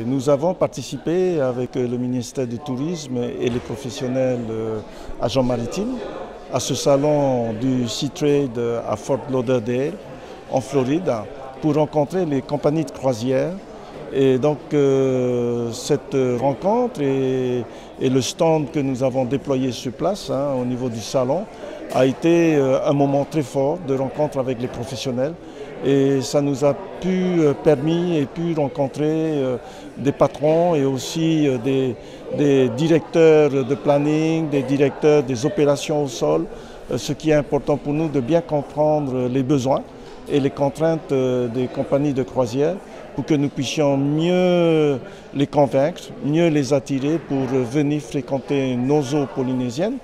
Nous avons participé avec le ministère du Tourisme et les professionnels agents maritimes à ce salon du Sea Trade à Fort Lauderdale en Floride pour rencontrer les compagnies de croisière. Et donc cette rencontre et le stand que nous avons déployé sur place au niveau du salon a été un moment très fort de rencontre avec les professionnels. Et ça nous a permis et pu rencontrer des patrons et aussi des directeurs de planning, des directeurs des opérations au sol, ce qui est important pour nous de bien comprendre les besoins et les contraintes des compagnies de croisière pour que nous puissions mieux les convaincre, mieux les attirer pour venir fréquenter nos eaux polynésiennes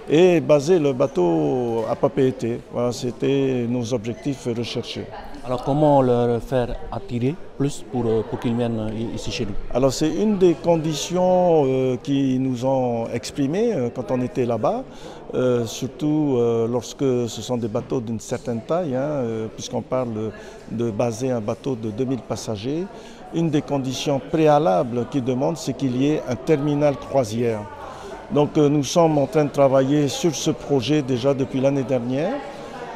et baser le bateau à Papeete. Voilà, c'était nos objectifs recherchés. Alors comment le faire attirer plus pour qu'ils viennent ici chez nous? Alors c'est une des conditions qu'ils nous ont exprimées quand on était là-bas, surtout lorsque ce sont des bateaux d'une certaine taille, puisqu'on parle de baser un bateau de 2000 passagers. Une des conditions préalables qu'ils demandent, c'est qu'il y ait un terminal croisière. Donc nous sommes en train de travailler sur ce projet déjà depuis l'année dernière.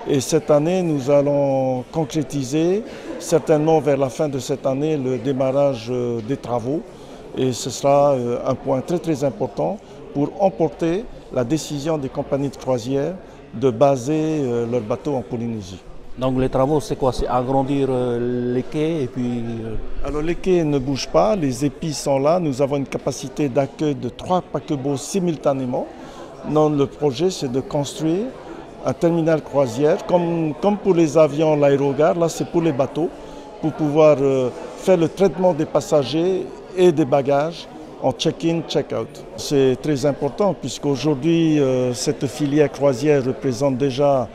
Et cette année, nous allons concrétiser, certainement vers la fin de cette année, le démarrage des travaux. Et ce sera un point très très important pour emporter la décision des compagnies de croisière de baser leurs bateaux en Polynésie. Donc les travaux, c'est quoi? C'est agrandir les quais et puis... Alors les quais ne bougent pas, les épis sont là. Nous avons une capacité d'accueil de 3 paquebots simultanément. Donc le projet, c'est de construire un terminal croisière, comme pour les avions, l'aérogare, là c'est pour les bateaux, pour pouvoir faire le traitement des passagers et des bagages en check-in, check-out. C'est très important puisqu'aujourd'hui, cette filière croisière représente déjà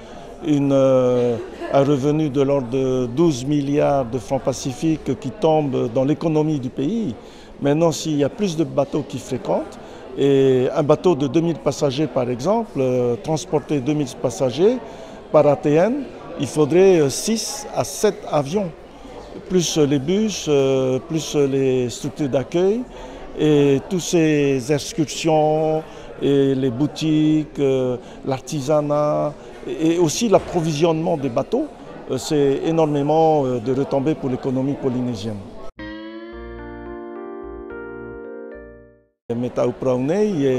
un revenu de l'ordre de 12 milliards de francs pacifiques qui tombent dans l'économie du pays. Maintenant, s'il y a plus de bateaux qui fréquentent, et un bateau de 2000 passagers, par exemple, transporter 2000 passagers par ATN, il faudrait 6 à 7 avions, plus les bus, plus les structures d'accueil et toutes ces excursions et les boutiques, l'artisanat et aussi l'approvisionnement des bateaux, c'est énormément de retombées pour l'économie polynésienne. Me tau prau nei e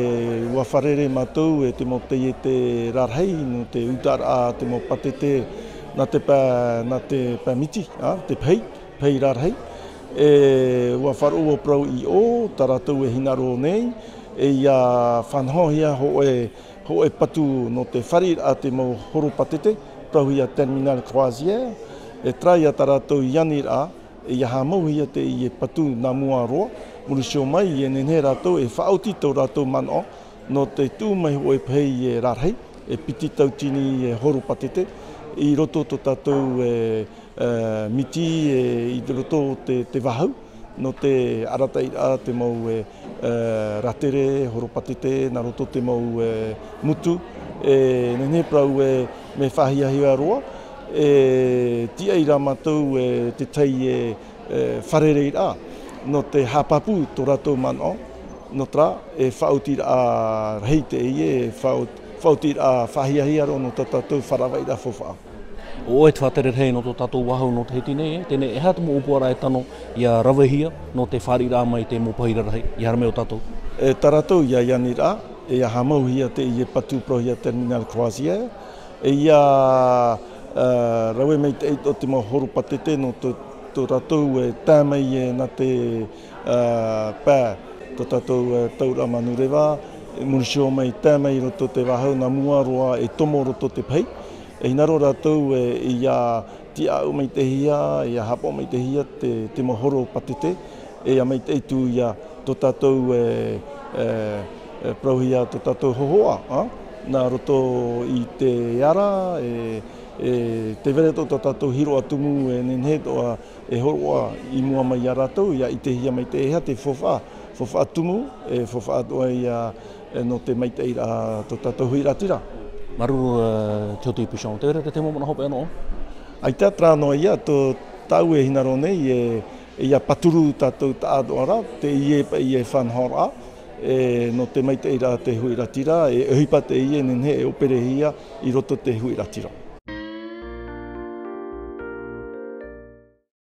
ua wharere mātou e te mo te rarhei, no te utara te mo patete na te pa miti, te pei rarhei. E ua wharoa prau I o, taratou e hinaro nei, e ia whanhohia ho e patu no te wharir a te mo horo patete, prau ia terminal croisière, e trai a taratou ianir a, e ia hamauhia te I e patu na mua roa, Murisio mai e nene rātou e whaoti tau rātou mano no te tūmai o e pei e rārhei, e piti tau tini e horo patete, I roto to tātou miti I roto te wahau, no te aratai a te mau ratere, horo patete, na roto te mau mutu, e nene prau me whahiahia roa, e tia I rā mātou te tei wharerei rā. No te hapapu tō rātou mano, no tra e whaoti a rei te e whaoti a whahiahia ro no tā tātou wharawai rā whawha. O e te whatere rei no tō tātou wahau no te heti nei, tēnei e hata mo upuara e tano ia rawahia no te whari rā mai te mopahira rei, I harame o tātou? E tā rātou ia iani rā, e ia hamauhia te I e patu prohia terminal croisière, e ia rawe mei te eito te mohoro patete no tō rātou e tāmai e nā te pā, tō tātou taura manurewa, murisio mai tāmai roto te wahau na mua roa e tomo roto te pei. E hinaro rātou I a tia au mai te hia, I a hapo mai te hia te mohoro patete, e a mai te eitu I a tō tātou prauhia tō tātou hohoa, nā roto I te ara, te vere tō tātou hiro atumu e nenhe toa e horoa I mua mai a rātou, ia I te hia mai te eha te whawha atumu, e whawha atua no te maitei a tō tātou hui ratira. Maru te hoti pishon, te vere te te momona hope anō? Ai te atra no ia, tō tau e hinaro nei e ia paturu tātou tādoara, te ie whanhora, no te maite ira te hui ratira, e uhipa te ie nenhe e operehia i roto te hui ratira.